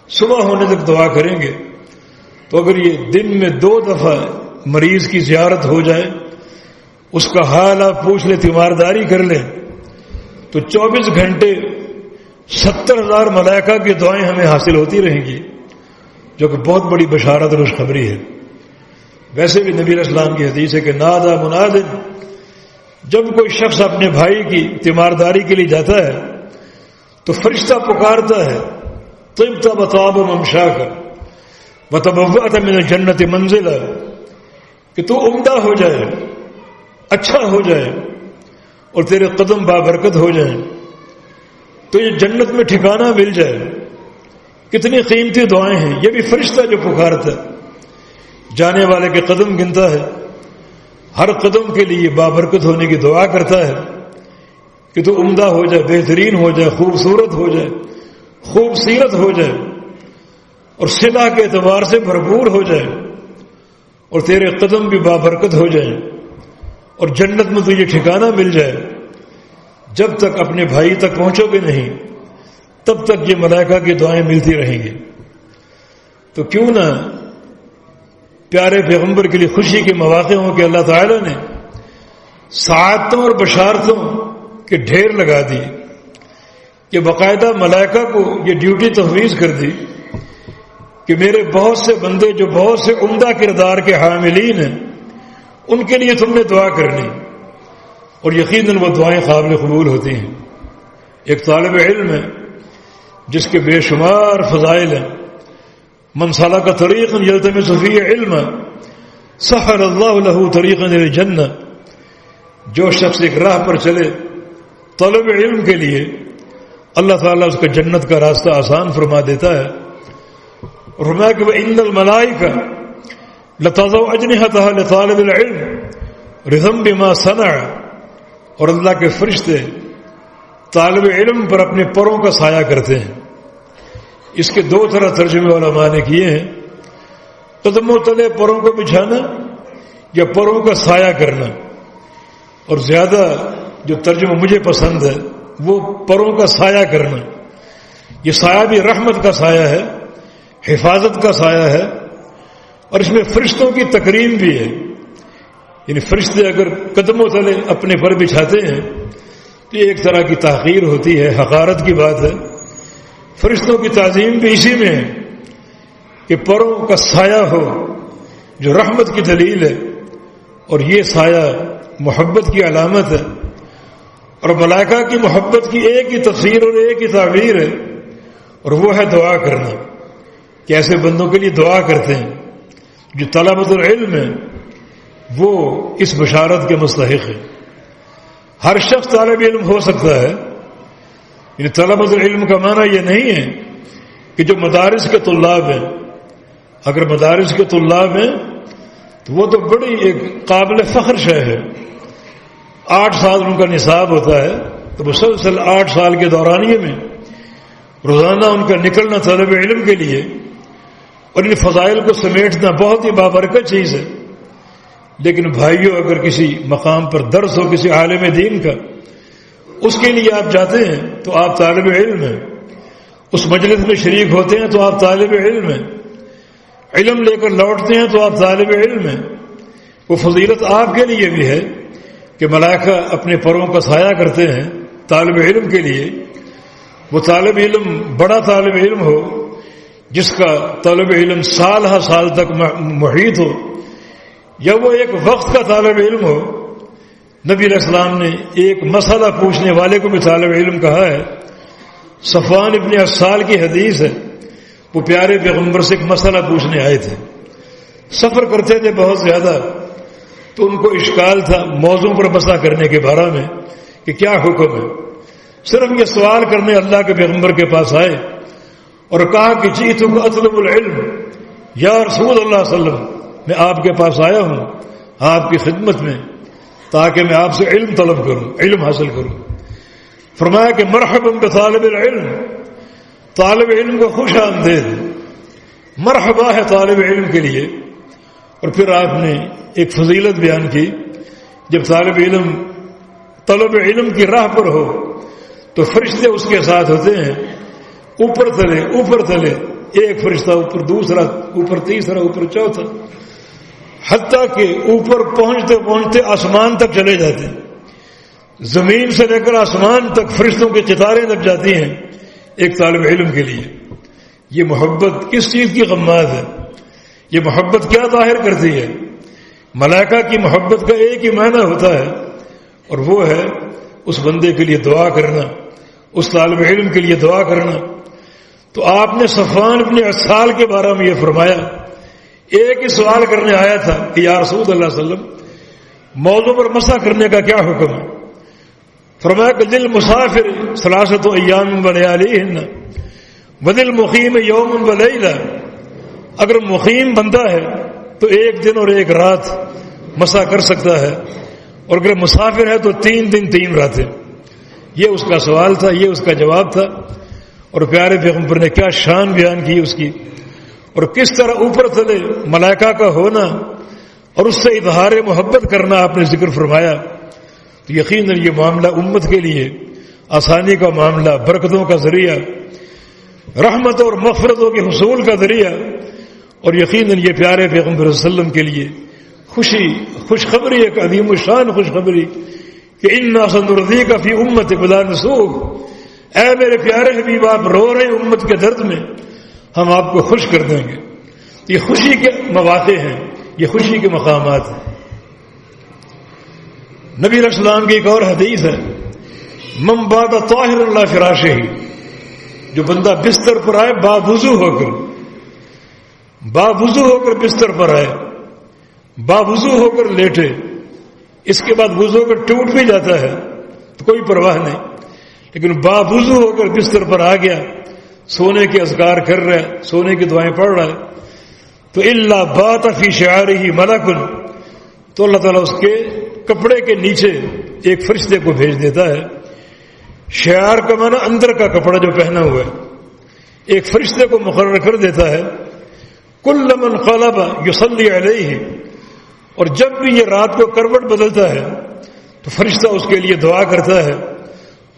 A: صبح ہونے تک دعا کریں گے. تو اگر یہ دن میں 2 دفعہ مریض کی زیارت ہو جائے، اس کا حال آپ پوچھ لیں، تیمارداری کر لیں، تو 24 گھنٹے 70,000 ملائکہ کی دعائیں ہمیں حاصل ہوتی رہیں گی، جو کہ بہت بڑی بشارت اور خوشخبری ہے. ویسے بھی نبی علیہ السلام کی حدیث ہے کہ نادا مناد، جب کوئی شخص اپنے بھائی کی تیمارداری کے لیے جاتا ہے تو فرشتہ پکارتا ہے، طبت وطاب ممشاک وتبوأت من الجنت منزلا، کہ تو عمدہ ہو جائے، اچھا ہو جائے اور تیرے قدم بابرکت ہو جائیں، تو یہ جنت میں ٹھکانہ مل جائے. کتنی قیمتی دعائیں ہیں. یہ بھی فرشتہ جو پکارتا ہے، جانے والے کے قدم گنتا ہے، ہر قدم کے لیے بابرکت ہونے کی دعا کرتا ہے کہ تو عمدہ ہو جائے، بہترین ہو جائے، خوبصورت ہو جائے، خوبصیرت ہو جائے اور صلہ کے اعتبار سے بھرپور ہو جائے اور تیرے قدم بھی بابرکت ہو جائیں اور جنت میں تجھے ٹھکانہ مل جائے. جب تک اپنے بھائی تک پہنچو گے نہیں تب تک یہ ملائکہ کی دعائیں ملتی رہیں گی. تو کیوں نہ پیارے پیغمبر کے لیے خوشی کے مواقع ہوں کہ اللہ تعالی نے سعادتوں اور بشارتوں کے ڈھیر لگا دی، کہ باقاعدہ ملائکہ کو یہ ڈیوٹی تفویض کر دی کہ میرے بہت سے بندے جو بہت سے عمدہ کردار کے حاملین ہیں، ان کے لیے تم نے دعا کرنی، اور یقیناً وہ دعائیں قابل قبول ہوتی ہیں. ایک طالب علم ہے جس کے بے شمار فضائل ہیں. من سلک طریقا یلتمس فیہ علما سہل اللہ لہ طریقا الی الجنہ، جو شخص ایک راہ پر چلے طلب علم کے لیے، اللہ تعالیٰ اس کا جنت کا راستہ آسان فرما دیتا ہے. اور فرمایا کہ وَإِنَّ الْمَلَائِكَةَ لَتَضَعُ أَجْنِحَتَهَا لِطَالِبِ الْعِلْمِ رِضًا بِمَا صَنَعَ، اور اللہ کے فرشتے طالب علم پر اپنے پروں کا سایہ کرتے ہیں. اس کے 2 طرح ترجمے علماء نے کیے ہیں، قدموں تلے پروں کو بچھانا یا پروں کا سایہ کرنا. اور زیادہ جو ترجمہ مجھے پسند ہے وہ پروں کا سایہ کرنا. یہ سایہ بھی رحمت کا سایہ ہے، حفاظت کا سایہ ہے، اور اس میں فرشتوں کی تکریم بھی ہے. یعنی فرشتے اگر قدموں تلے اپنے پر بچھاتے ہیں تو یہ ایک طرح کی تحقیر ہوتی ہے، حقارت کی بات ہے. فرشتوں کی تعظیم بھی اسی میں ہے کہ پروں کا سایہ ہو، جو رحمت کی دلیل ہے، اور یہ سایہ محبت کی علامت ہے. اور ملائکہ کی محبت کی ایک ہی تفسیر اور ایک ہی تعبیر ہے، اور وہ ہے دعا کرنا. کہ ایسے بندوں کے لیے دعا کرتے ہیں جو طلبۃ العلم ہے، وہ اس بشارت کے مستحق ہے. ہر شخص طالب علم ہو سکتا ہے. یعنی طلبۃ العلم کا معنی یہ نہیں ہے کہ جو مدارس کے طلاب ہیں، اگر مدارس کے طلاب ہیں تو وہ تو بڑی ایک قابل فخر شے ہے. 8 سال ان کا نصاب ہوتا ہے تو مسلسل 8 سال کے دورانیے میں روزانہ ان کا نکلنا طلب علم کے لیے اور ان فضائل کو سمیٹنا بہت ہی بابرکت چیز ہے. لیکن بھائیوں، اگر کسی مقام پر درس ہو کسی عالم دین کا، اس کے لیے آپ جاتے ہیں تو آپ طالب علم ہیں. اس مجلس میں شریک ہوتے ہیں تو آپ طالب علم ہیں. علم لے کر لوٹتے ہیں تو آپ طالب علم ہیں. وہ فضیلت آپ کے لیے بھی ہے کہ ملائکہ اپنے پروں کا سایہ کرتے ہیں طالب علم کے لیے. وہ طالب علم بڑا طالب علم ہو جس کا طالب علم سال ہر سال تک محیط ہو، یا وہ ایک وقت کا طالب علم ہو. نبی علیہ السلام نے ایک مسئلہ پوچھنے والے کو بھی طالب علم کہا ہے. صفوان ابن عسال کی حدیث ہے، وہ پیارے پیغمبر سے ایک مسئلہ پوچھنے آئے تھے. سفر کرتے تھے بہت زیادہ، تو ان کو اشکال تھا موضوع پر بسا کرنے کے بارے میں کہ کیا حکم ہے. صرف یہ سوال کرنے اللہ کے پیغمبر کے پاس آئے اور کہا کہ جئتک اطلب العلم یا رسول اللہ صلی اللہ علیہ وسلم، میں آپ کے پاس آیا ہوں آپ کی خدمت میں تاکہ میں آپ سے علم طلب کروں، علم حاصل کروں. فرمایا کہ مرحبا بطالب العلم، طالب علم کو خوش آمدید، مرحبا ہے طالب علم کے لیے. اور پھر آپ نے ایک فضیلت بیان کی، جب طالب علم طلب علم کی راہ پر ہو تو فرشتے اس کے ساتھ ہوتے ہیں، اوپر تلے، ایک فرشتہ اوپر، دوسرا اوپر، تیسرا اوپر، چوتھا، حتیٰ کہ اوپر پہنچتے پہنچتے آسمان تک چلے جاتے ہیں. زمین سے لے کر آسمان تک فرشتوں کے چتاریں لگ جاتی ہیں ایک طالب علم کے لیے. یہ محبت کس چیز کی غماز ہے؟ یہ محبت کیا ظاہر کرتی ہے؟ ملائکہ کی محبت کا ایک ہی معنی ہوتا ہے، اور وہ ہے اس بندے کے لیے دعا کرنا، اس طالب علم کے لیے دعا کرنا. تو آپ نے صفوان ابن عسال کے بارے میں یہ فرمایا. ایک ہی سوال کرنے آیا تھا کہ یا رسول اللہ صلی اللہ علیہ وسلم، موضوع پر مسح کرنے کا کیا حکم ہے؟ فرمایا کہ دل مسافر ثلاثۃ ایام ولیالیہن ودل مقیم یوم ولیلہ. اگر مقیم بندہ ہے تو 1 دن اور 1 رات مسح کر سکتا ہے، اور اگر مسافر ہے تو 3 دن 3 راتیں. یہ اس کا سوال تھا، یہ اس کا جواب تھا. اور پیارے پیغمبر نے کیا شان بیان کی اس کی، اور کس طرح اوپر تلے ملائکہ کا ہونا اور اس سے اظہار محبت کرنا آپ نے ذکر فرمایا. تو یقیناً یہ معاملہ امت کے لیے آسانی کا معاملہ، برکتوں کا ذریعہ، رحمت اور مغفرتوں کے حصول کا ذریعہ، اور یقیناً یہ پیارے پیغمبر صلی اللہ علیہ وسلم کے لیے خوشخبری، ایک عظیم الشان خوشخبری کہ انا سنرضیک فی امتک بلا نسوک. اے میرے پیارے حبیب، آپ رو رہے ہیں امت کے درد میں، ہم آپ کو خوش کر دیں گے. یہ خوشی کے مواقع ہیں، یہ خوشی کے مقامات ہیں. نبی علیہ السلام کی ایک اور حدیث ہے، من بات طاہر اللہ فراشہ، جو بندہ بستر پر آئے باوضو ہو کر بستر پر آئے، باوضو ہو کر لیٹے، اس کے بعد وضو کر ٹوٹ بھی جاتا ہے تو کوئی پرواہ نہیں، لیکن باوضو ہو کر بستر پر آ گیا، سونے کے اذکار کر رہا ہے، سونے کی دعائیں پڑھ رہا ہے، تو الا بات فی شعارہ ملک، تو اللہ تعالیٰ اس کے کپڑے کے نیچے ایک فرشتے کو بھیج دیتا ہے. شعار کا معنی اندر کا کپڑا جو پہنا ہوا ہے، ایک فرشتے کو مقرر کر دیتا ہے. کل من قلب یصلی علیہ، اور جب بھی یہ رات کو کروٹ بدلتا ہے تو فرشتہ اس کے لیے دعا کرتا ہے،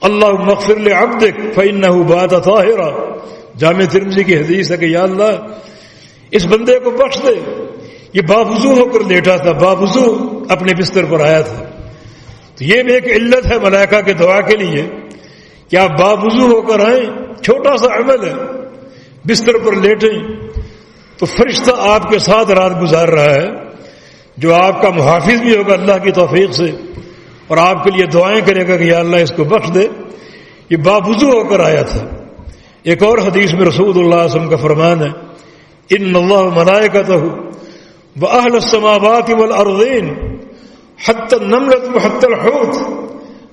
A: اللہم اغفر لعبدک فإنہ بات طاہرا. جامع ترمذی کی حدیث ہے کہ یا اللہ اس بندے کو بخش دے، یہ باوضو ہو کر لیٹا تھا، باوضو اپنے بستر پر آیا تھا. تو یہ بھی ایک علت ہے ملائکہ کے دعا کے لیے کہ آپ باوضو ہو کر آئیں، چھوٹا سا عمل ہے، بستر پر لیٹیں تو فرشتہ آپ کے ساتھ رات گزار رہا ہے، جو آپ کا محافظ بھی ہوگا اللہ کی توفیق سے، اور آپ کے لیے دعائیں کرے گا کہ یا اللہ اس کو بخش دے. یہ باوضو ہو کر آیا تھا. ایک اور حدیث میں رسول اللہ صلی اللہ علیہ وسلم کا فرمان ہے، ان اللہ ملائکتہ واہل السماوات والارضین حتی النملۃ وحتی الحوت.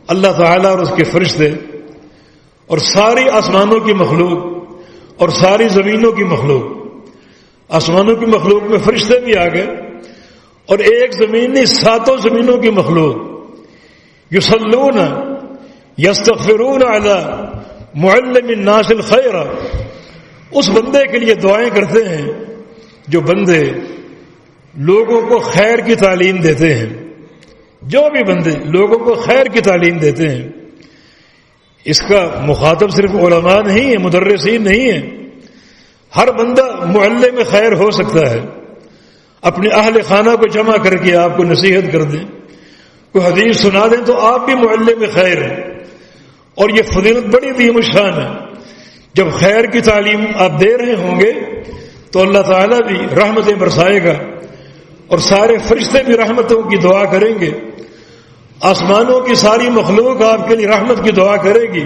A: اللہ تعالیٰ اور اس کے فرشتے اور ساری آسمانوں کی مخلوق اور ساری زمینوں کی مخلوق، آسمانوں کی مخلوق میں فرشتے بھی آ گئے اور ایک زمین نہیں، 7 زمینوں کی مخلوق یصلون یستغفرون علی معلم الناس الخیر، اس بندے کے لیے دعائیں کرتے ہیں جو بندے لوگوں کو خیر کی تعلیم دیتے ہیں. جو بھی بندے لوگوں کو خیر کی تعلیم دیتے ہیں، اس کا مخاطب صرف علماء نہیں ہے، مدرسین نہیں ہے. ہر بندہ معلم خیر ہو سکتا ہے. اپنے اہل خانہ کو جمع کر کے آپ کو نصیحت کر دیں، کوئی حدیث سنا دیں، تو آپ بھی معلم خیر ہیں. اور یہ فضیلت بڑی عظیم الشان ہے. جب خیر کی تعلیم آپ دے رہے ہوں گے تو اللہ تعالیٰ بھی رحمتیں برسائے گا، اور سارے فرشتے بھی رحمتوں کی دعا کریں گے. آسمانوں کی ساری مخلوق آپ کے لیے رحمت کی دعا کرے گی.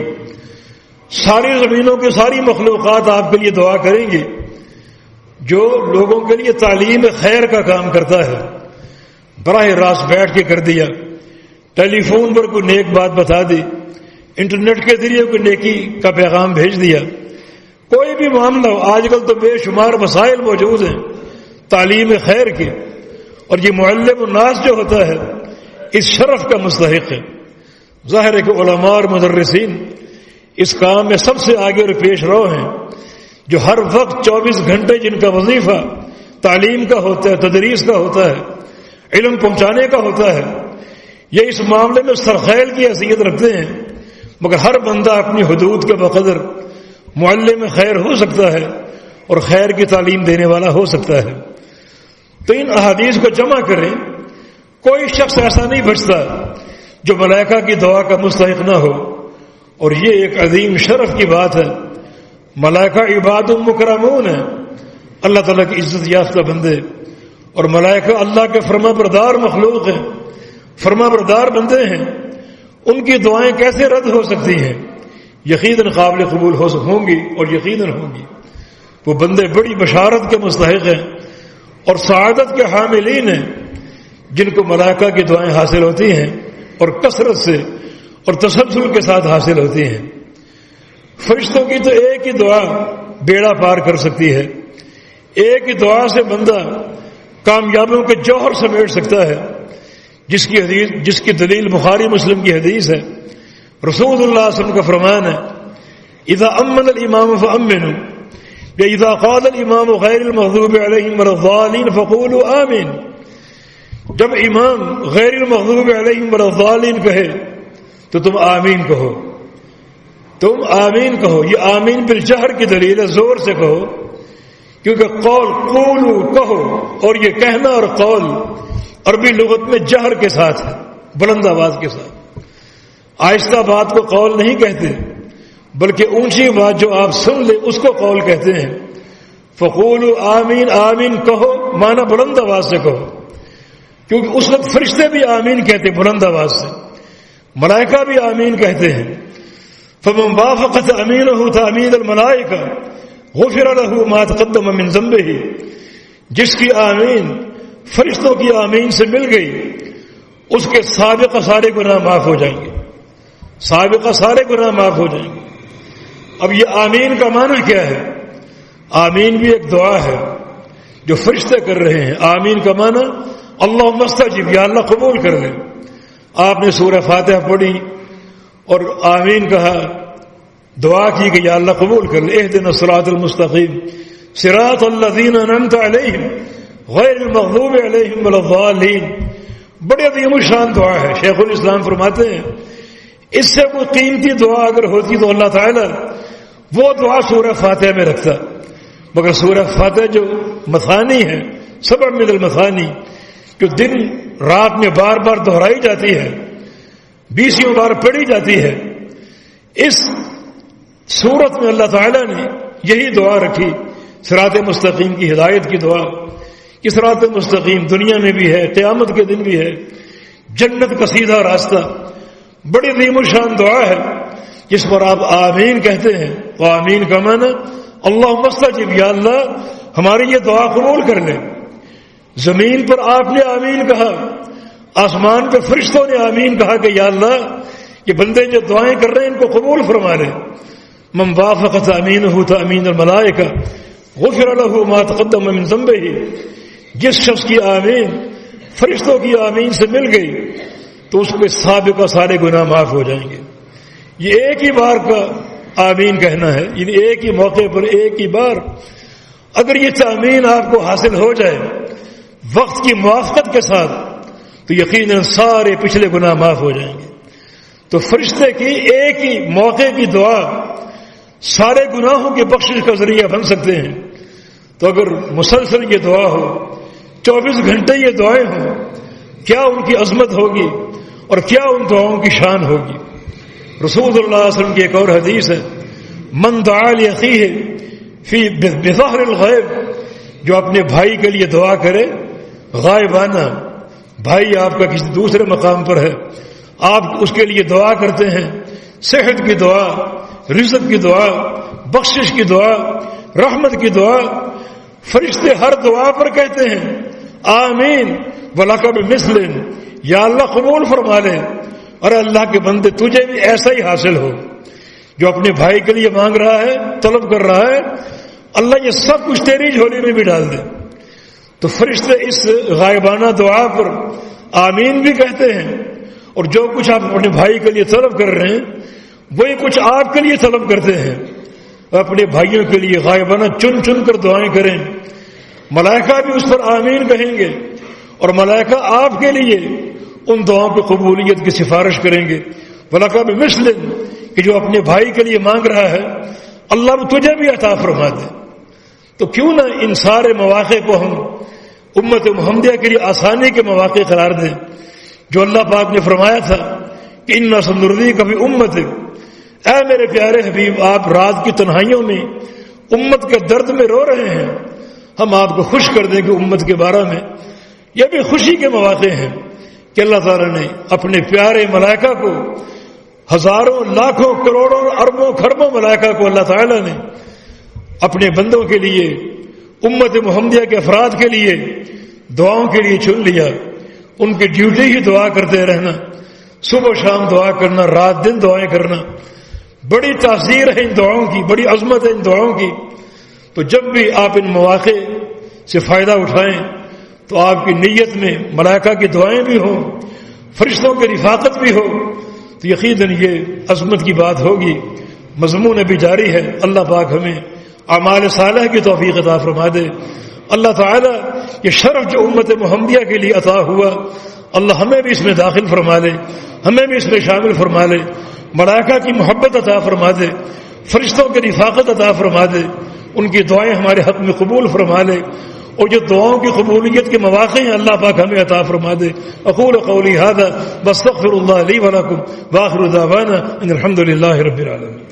A: ساری زمینوں کی ساری مخلوقات آپ کے لیے دعا کریں گی. جو لوگوں کے لیے تعلیم خیر کا کام کرتا ہے، براہ راست بیٹھ کے کر دیا، ٹیلی فون پر کوئی نیک بات بتا دی، انٹرنیٹ کے ذریعے کوئی نیکی کا پیغام بھیج دیا، کوئی بھی معاملہ ہو. آج کل تو بے شمار وسائل موجود ہیں تعلیم خیر کے، اور یہ معلم الناس جو ہوتا ہے اس شرف کا مستحق ہے. ظاہر ہے کہ علماء اور مدرسین اس کام میں سب سے آگے اور پیش رو ہیں، جو ہر وقت 24 گھنٹے جن کا وظیفہ تعلیم کا ہوتا ہے، تدریس کا ہوتا ہے، علم پہنچانے کا ہوتا ہے. یہ اس معاملے میں سرخیل کی حیثیت رکھتے ہیں، مگر ہر بندہ اپنی حدود کے بقدر معلم خیر ہو سکتا ہے اور خیر کی تعلیم دینے والا ہو سکتا ہے. تو ان احادیث کو جمع کریں، کوئی شخص ایسا نہیں بچتا جو ملائکہ کی دعا کا مستحق نہ ہو. اور یہ ایک عظیم شرف کی بات ہے. ملائکہ عباد مکرمون ہیں، اللہ تعالیٰ کی عزت یافتہ بندے، اور ملائکہ اللہ کے فرما بردار مخلوق ہیں، فرما بردار بندے ہیں. ان کی دعائیں کیسے رد ہو سکتی ہیں؟ یقیناً قابل قبول ہوں گی، اور یقیناً ہوں گی. وہ بندے بڑی بشارت کے مستحق ہیں اور سعادت کے حاملین ہیں، جن کو ملائکہ کی دعائیں حاصل ہوتی ہیں، اور کثرت سے اور تسلسل کے ساتھ حاصل ہوتی ہیں. فرشتوں کی تو ایک ہی دعا بیڑا پار کر سکتی ہے. ایک ہی دعا سے بندہ کامیابیوں کے جوہر سمیٹ سکتا ہے، جس کی دلیل بخاری مسلم کی حدیث ہے. رسول اللہ صلی اللہ علیہ وسلم کا فرمان ہے، اذا امن الامام فامنوا، یا اذا قال الامام غیر المغضوب علیہم ولا الضالین فقولوا آمین. جب امام غیر المغضوب علیہم ولا الضالین کہے تو تم آمین کہو. تم آمین کہو. یہ آمین بالجہر کی دلیل ہے، زور سے کہو، کیونکہ قول قولو کہو، اور یہ کہنا اور قول عربی لغت میں جہر کے ساتھ ہے، بلند آواز کے ساتھ. آہستہ بات کو قول نہیں کہتے، بلکہ اونچی بات جو آپ سن لیں اس کو قول کہتے ہیں. فقولوا آمین، آمین کہو معنی بلند آواز سے کہو، کیونکہ اس وقت فرشتے بھی آمین کہتے بلند آواز سے، ملائکہ بھی آمین کہتے ہیں. فمن وافقت امینہ تامین الملائکہ غفر له ما تقدم من ذنبہ، جس کی آمین فرشتوں کی آمین سے مل گئی اس کے سابقہ سارے گناہ معاف ہو جائیں گے. سابقہ سارے گناہ معاف ہو جائیں گے. اب یہ آمین کا معنی کیا ہے؟ آمین بھی ایک دعا ہے جو فرشتے کر رہے ہیں. آمین کا معنی اللہم استجب، یا اللہ قبول کر لے. آپ نے سورہ فاتحہ پڑھی اور آمین کہا، دعا کی کہ یا اللہ قبول کر لے. اہدنا الصراط المستقیم صراط الذین انعمت علیہم غیر المغضوب علیہم ولا الضالین. بڑی عظیم الشان دعا ہے. شیخ الاسلام فرماتے ہیں اس سے کوئی قیمتی دعا اگر ہوتی تو اللہ تعالیٰ وہ دعا سورہ فاتحہ میں رکھتا. مگر سورہ فاتحہ جو مثانی ہے، 7 من المثانی، جو دن رات میں بار بار دہرائی جاتی ہے، 20 بار پڑھی جاتی ہے، اس صورت میں اللہ تعالیٰ نے یہی دعا رکھی، صراط مستقیم کی ہدایت کی دعا. کہ صراط مستقیم دنیا میں بھی ہے، قیامت کے دن بھی ہے، جنت کا سیدھا راستہ. بڑی عظیم الشان دعا ہے جس پر آپ آمین کہتے ہیں. وہ آمین کا معنی اللہم استجب، یا اللہ ہماری یہ دعا قبول کر لے. زمین پر آپ نے آمین کہا، آسمان پہ فرشتوں نے آمین کہا کہ یا اللہ یہ بندے جو دعائیں کر رہے ہیں ان کو قبول فرما لے. من وافقت امینہ تامین الملائکہ غفر له ما تقدم من ذنبہ، جس شخص کی آمین فرشتوں کی آمین سے مل گئی تو اس کے سابقہ سارے گناہ معاف ہو جائیں گے. یہ ایک ہی بار کا آمین کہنا ہے، یعنی ایک ہی موقع پر ایک ہی بار. اگر یہ تعمین آپ کو حاصل ہو جائے وقت کی موافقت کے ساتھ تو یقیناً سارے پچھلے گناہ معاف ہو جائیں گے. تو فرشتے کی ایک ہی موقع کی دعا سارے گناہوں کی بخشش کا ذریعہ بن سکتے ہیں. تو اگر مسلسل یہ دعا ہو، 24 گھنٹے یہ دعائیں ہوں، کیا ان کی عظمت ہوگی اور کیا ان دعاؤں کی شان ہوگی. رسول اللہ صلی اللہ علیہ وسلم کی ایک اور حدیث ہے، من دعا لاخیہ فی بظہر الغیب، جو اپنے بھائی کے لیے دعا کرے غائبانہ، بھائی آپ کا کسی دوسرے مقام پر ہے، آپ اس کے لیے دعا کرتے ہیں، صحت کی دعا، رزق کی دعا، بخشش کی دعا، رحمت کی دعا، فرشتے ہر دعا پر کہتے ہیں آمین وَلَكَ بِمِثْلٍ، یا اللہ قبول فرما لے، اور اللہ کے بندے تجھے بھی ایسا ہی حاصل ہو. جو اپنے بھائی کے لیے مانگ رہا ہے، طلب کر رہا ہے، اللہ یہ سب کچھ تیری جھولی میں بھی ڈال دے. تو فرشتے اس غائبانہ دعا پر آمین بھی کہتے ہیں، اور جو کچھ آپ اپنے بھائی کے لیے طلب کر رہے ہیں وہی کچھ آپ کے لیے طلب کرتے ہیں. اپنے بھائیوں کے لیے غائبانہ چن چن کر دعائیں کریں، ملائکہ بھی اس پر آمین کہیں گے، اور ملائکہ آپ کے لیے ان دعاؤں کی قبولیت کی سفارش کریں گے. وَلَكَ بِمِثْلٍ، کہ جو اپنے بھائی کے لیے مانگ رہا ہے اللہ تجھے بھی عطا فرما دے. تو کیوں نہ ان سارے مواقع کو ہم امت محمدیہ کے لیے آسانی کے مواقع قرار دیں. جو اللہ پاک نے فرمایا تھا کہ اِنَّا سَنُرْضِيكَ فِي أُمَّتِكَ، اے میرے پیارے حبیب آپ رات کی تنہائیوں میں امت کے درد میں رو رہے ہیں، ہم آپ کو خوش کر دیں گے امت کے بارے میں. یہ بھی خوشی کے مواقع ہیں کہ اللہ تعالیٰ نے اپنے پیارے ملائکہ کو، ہزاروں لاکھوں کروڑوں اربوں خربوں ملائکہ کو اللہ تعالیٰ نے اپنے بندوں کے لیے، امت محمدیہ کے افراد کے لیے دعاؤں کے لیے چن لیا. ان کی ڈیوٹی ہی دعا کرتے رہنا، صبح و شام دعا کرنا، رات دن دعائیں کرنا. بڑی تاثیر ہے ان دعاؤں کی، بڑی عظمت ہے ان دعاؤں کی. تو جب بھی آپ ان مواقع سے فائدہ اٹھائیں تو آپ کی نیت میں ملائکہ کی دعائیں بھی ہوں، فرشتوں کی رفاقت بھی ہو، تو یقیناً یہ عظمت کی بات ہوگی. مضمون ابھی جاری ہے. اللہ پاک ہمیں اعمال صالح کی توفیق عطا فرما دے. اللہ تعالیٰ یہ شرف جو امت محمدیہ کے لیے عطا ہوا اللہ ہمیں بھی اس میں داخل فرما لے، ہمیں بھی اس میں شامل فرما لے. ملائکہ کی محبت عطا فرما دے، فرشتوں کی رفاقت عطا فرما دے، ان کی دعائیں ہمارے حق میں قبول فرما لے، اور جو دعاؤں کی قبولیت کے مواقع ہیں اللہ پاک ہمیں عطا فرما دے. اقول قولی ھذا واستغفر اللہ لی ولکم واخر دعوانا ان الحمد للہ رب العالمین.